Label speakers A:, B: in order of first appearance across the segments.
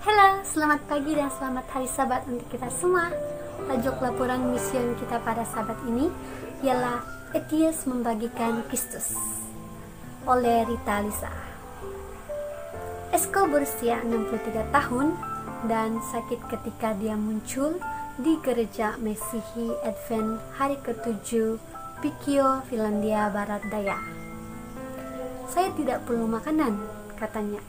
A: Halo, selamat pagi dan selamat hari Sabat untuk kita semua. Tajuk laporan misiun kita pada Sabat ini ialah Atheist Membagikan Kristus oleh Rita Lisa. Esko berusia 63 tahun dan sakit ketika dia muncul di gereja Mesihi Advent hari ke-7 Pikio, Finlandia Barat Daya. Saya tidak perlu makanan, katanya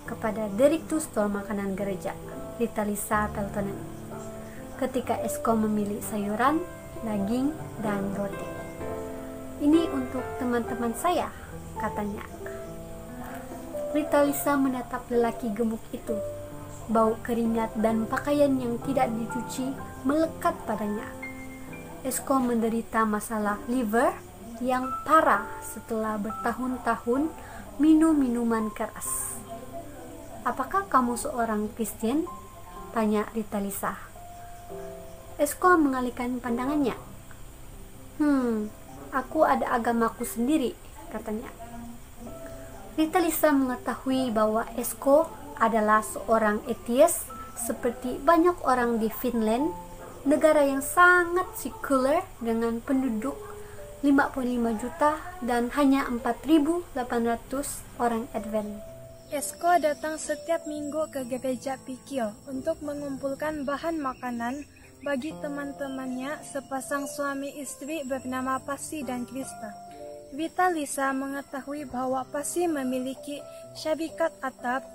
A: kepada direktur stor makanan gereja, Rita Lisa Peltonen, ketika Esko memilih sayuran, daging, dan roti. Ini untuk teman-teman saya, katanya. Rita Lisa menatap lelaki gemuk itu. Bau keringat dan pakaian yang tidak dicuci melekat padanya. Esko menderita masalah liver yang parah setelah bertahun-tahun minum minuman keras. "Apakah kamu seorang Kristen?" tanya Rita Lisa. Esko mengalihkan pandangannya. Aku ada agamaku sendiri," katanya. Rita Lisa mengetahui bahwa Esko adalah seorang atheist seperti banyak orang di Finland, negara yang sangat sekuler dengan penduduk 55 juta dan hanya 4.800 orang Advent.
B: Esko datang setiap minggu ke gereja Pikio untuk mengumpulkan bahan makanan bagi teman-temannya sepasang suami istri bernama Pasi dan Krista. Rita Lisa mengetahui bahwa Pasi memiliki syarikat atap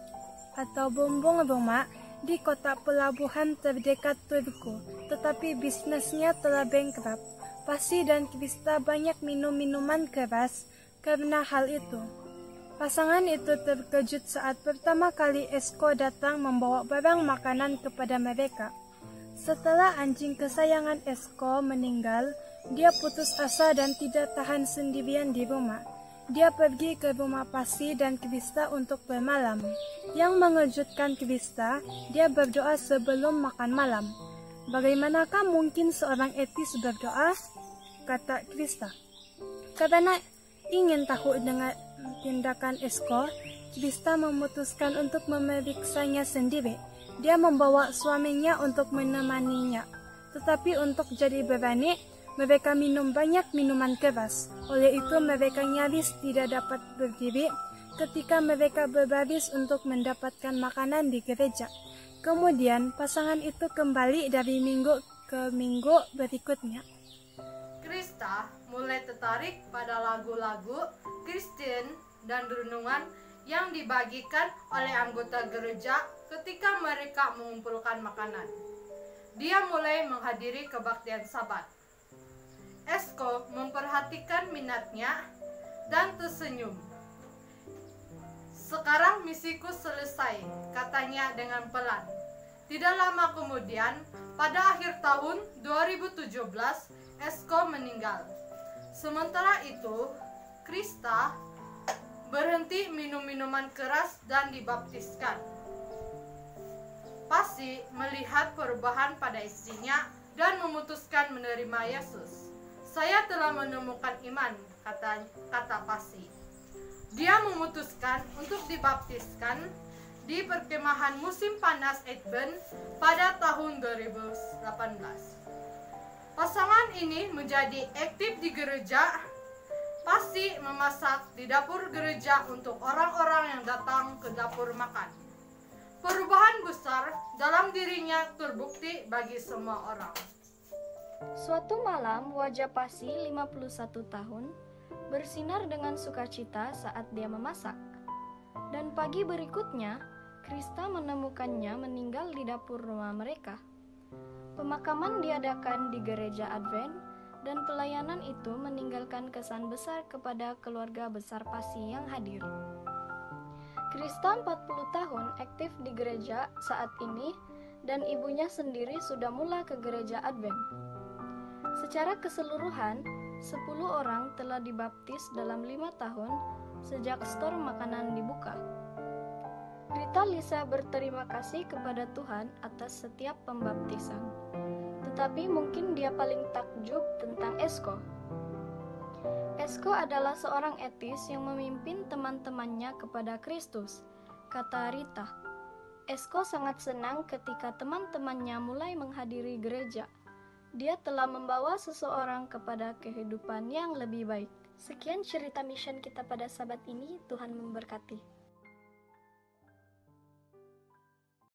B: atau bumbung rumah di kota pelabuhan terdekat Turku, tetapi bisnisnya telah bankrupt. Pasi dan Krista banyak minum minuman keras karena hal itu. Pasangan itu terkejut saat pertama kali Esko datang membawa barang makanan kepada mereka. Setelah anjing kesayangan Esko meninggal, dia putus asa dan tidak tahan sendirian di rumah. Dia pergi ke rumah Pasi dan Krista untuk bermalam. Yang mengejutkan Krista, dia berdoa sebelum makan malam. "Bagaimanakah mungkin seorang etis berdoa?" kata Krista. Karena ingin tahu dengan tindakan Esko, Krista memutuskan untuk memeriksanya sendiri. Dia membawa suaminya untuk menemaninya. Tetapi untuk jadi berani, mereka minum banyak minuman keras. Oleh itu mereka nyaris tidak dapat berdiri ketika mereka berbaris untuk mendapatkan makanan di gereja. Kemudian pasangan itu kembali dari minggu ke minggu berikutnya.
C: Krista mulai tertarik pada lagu-lagu Kristen dan renungan yang dibagikan oleh anggota gereja ketika mereka mengumpulkan makanan. Dia mulai menghadiri kebaktian Sabat. Esko memperhatikan minatnya dan tersenyum. "Sekarang misiku selesai," katanya dengan pelan. Tidak lama kemudian, pada akhir tahun 2017, Esko meninggal. Sementara itu, Krista berhenti minum minuman keras dan dibaptiskan. Pasi melihat perubahan pada istrinya dan memutuskan menerima Yesus. "Saya telah menemukan iman," kata Pasi. Dia memutuskan untuk dibaptiskan di perkemahan musim panas Advent pada tahun 2018. Pasangan ini menjadi aktif di gereja. Pasi memasak di dapur gereja untuk orang-orang yang datang ke dapur makan. Perubahan besar dalam dirinya terbukti bagi semua orang.
D: Suatu malam, wajah Pasi, 51 tahun, bersinar dengan sukacita saat dia memasak. Dan pagi berikutnya, Krista menemukannya meninggal di dapur rumah mereka. Pemakaman diadakan di gereja Advent, dan pelayanan itu meninggalkan kesan besar kepada keluarga besar Pasi yang hadir. Krista 40 tahun aktif di gereja saat ini, dan ibunya sendiri sudah mulai ke gereja Advent. Secara keseluruhan, 10 orang telah dibaptis dalam 5 tahun sejak stor makanan dibuka. Rita Lisa berterima kasih kepada Tuhan atas setiap pembaptisan. Tetapi mungkin dia paling takjub tentang Esko. Esko adalah seorang etis yang memimpin teman-temannya kepada Kristus, kata Rita. Esko sangat senang ketika teman-temannya mulai menghadiri gereja. Dia telah membawa seseorang kepada kehidupan yang lebih baik. Sekian cerita mission kita pada Sabat ini, Tuhan memberkati.